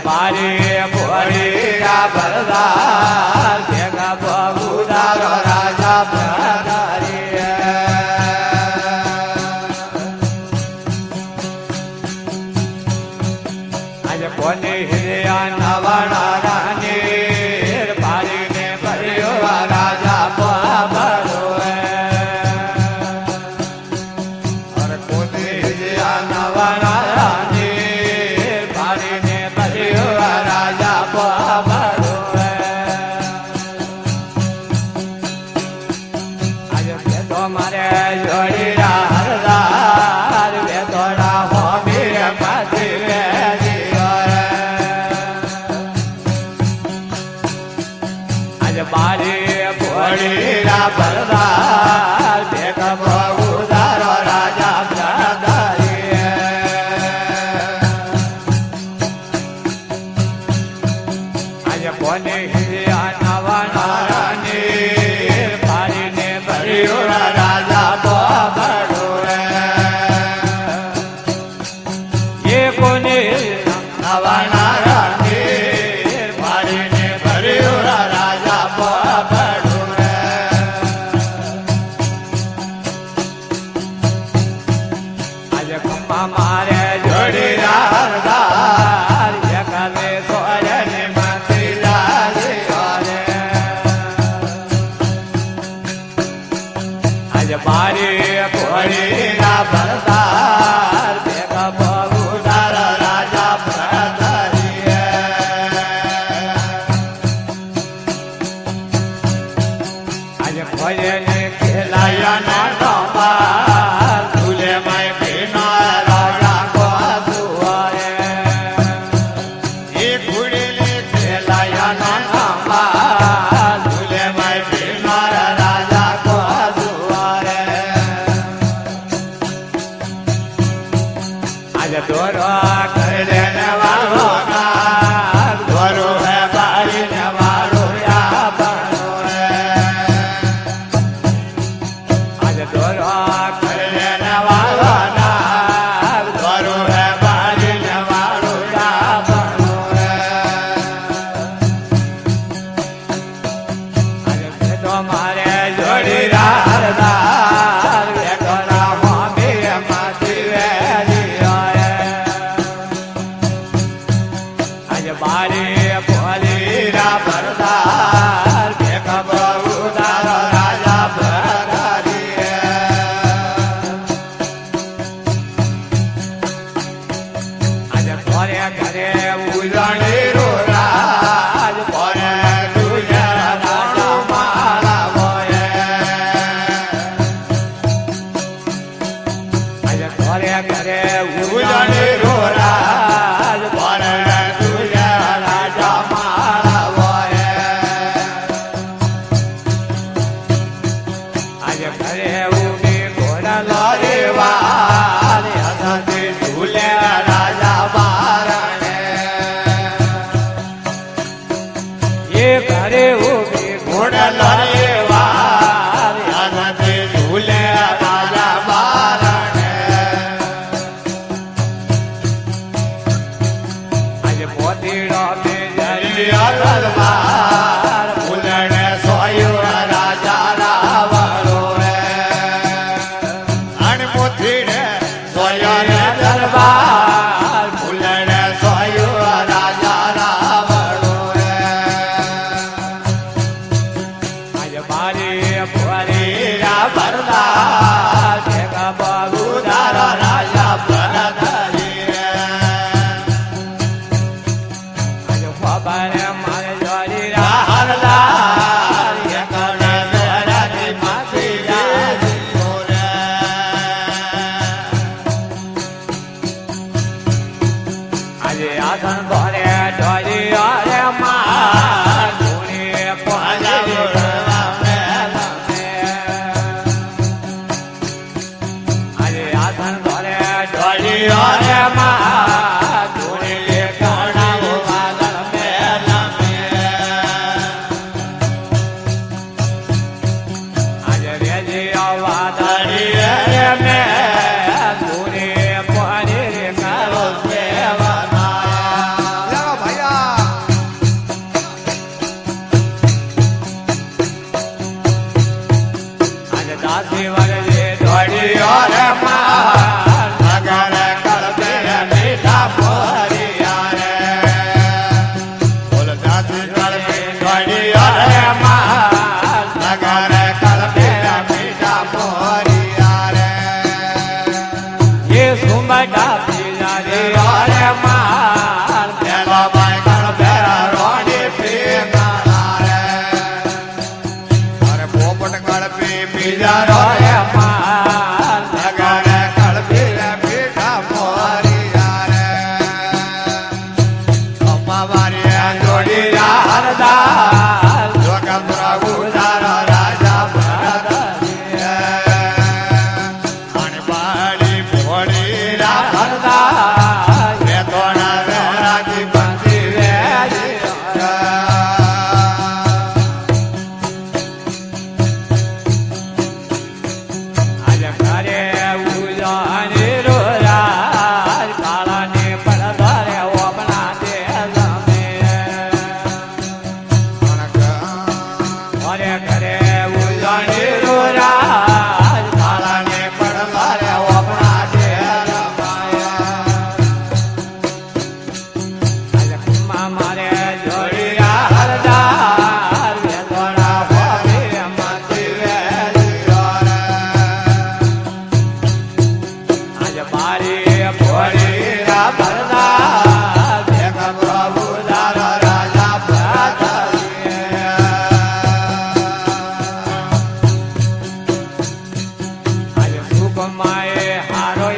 મારી ભોળીયા ભરદાર ભેગા બબુદારો રાજા ભરદારી આજે કોની હિરિયા નવાણા રાની ભારીને ભર્યો રાજા બાબરો અરે કોની હિરિયા નવાણા રાની મારે જોડી હરદાર વેતોડા હોમી પાછી આજે મારી ભોળી ભરદાર ભેગા બબુદારો રાજા ભરદારી આજે કોને હિરિયા નવા નારાની પારીને ભર્યો રાજા બાબરો એ કોને નવા નારાની પારીને ભર્યો રાજા બાબરો આજે ખંભા મારે જોડી હરદાર એકાલે સોરને માથી લાગે આજે મારી ભોળી ભરદાર ભેગા બબુદાર રાજા ભરદારી આજે ભજને ખેલાયા નો બાર તુલે my પીના Raja કોસુઆરે A ઘોડીને ખેલાયા no bar તુલે my પીના રાજા કોસુઆરે આજે દોરો કરે ને વાળો નાગ દોરો હે બારી ને વાળો યા બનો આજે દોરો કરે ને વાળો નાગ દોરો હે બારી ને વાળો યા બનો આજે તો મારે જોડી હરદાર વેકરા હોમી માથી વેલી આજે મારી ભોળી ભરદાર ભેગા બબુદારો રાજા ભરદારી આજે ઘરે ઘરે ઉજણી રો રાજ ભરે તુજે રાજા મારા ભોય આજે ઘરે ઘરે ઉજણી રો રાજ ભરે તુજે રાજા મારા ભોય આજે ઘરે ઉભી ઘોડા લોરી વાર હસતી ઝૂલે રાજા બારણે એ ઘરે ઉભી ઘોડા લોરી વાર હસતી ઝૂલે રાજા બારણે આજે પોતીડો મે જરી અલવાર ફૂલણે સોયો રાજા રાવળો અણમોથીને સોયો ને દરબાર ફૂલણે સોયો રાજા રાવળો આજે મારી ભોળી ભરદાર ભેગા બબુદાર રાજા ભરદારી આજે ખબર મારે જોડી હરદાર એકને વેરાની માથી લાગી આજે આસન ભરે ઢોળી અરે માર ધૂણી પહોંચાડી આજે ઘોડીઓ રે માં ધૂણી કાઢાવો વાદળ મેલ આજે રેજી વાદળી રે મે ધૂણી પાણી કાઢો લેવા ભૈયા આજે દાસી વગડે ઘોડીઓ રે માં નગર કળપે મીઠા પોરિયા રે બોલ દાસી કળપે ઘોડીઓ રે માં નગર કળપે મીઠા પોરિયા રે એ સુંબડા પીલા રે માં પેલો ભાઈ કળપે રોડી પીના રે અરે પોપટ કળપી બીજા બીજા રોય માં નગર કળપે મીઠા મોરિયા રે અમ્મા મારી જોડી હરદાર જોગ પ્રભુ તારા રાજા ભરત અણબાડી ભોળી હરદાર રે તોડા વેરાજી બંધી વેરી આજે ઘરે ઉજાની રોયા કાળાની પડદારે ઓપના દે લમે ઘરે ઘરે ઉજાની રોયા કાળાની પડદારે ઓપના દે આજે કુમા મારે જોડિયા હરદાર વેદોડા હોવી માતી વેલી આજે મારી ભોળી રા ભરદાર દેખ પ્રભુ દારો રાજા ભરત આજે સુખ માએ હારો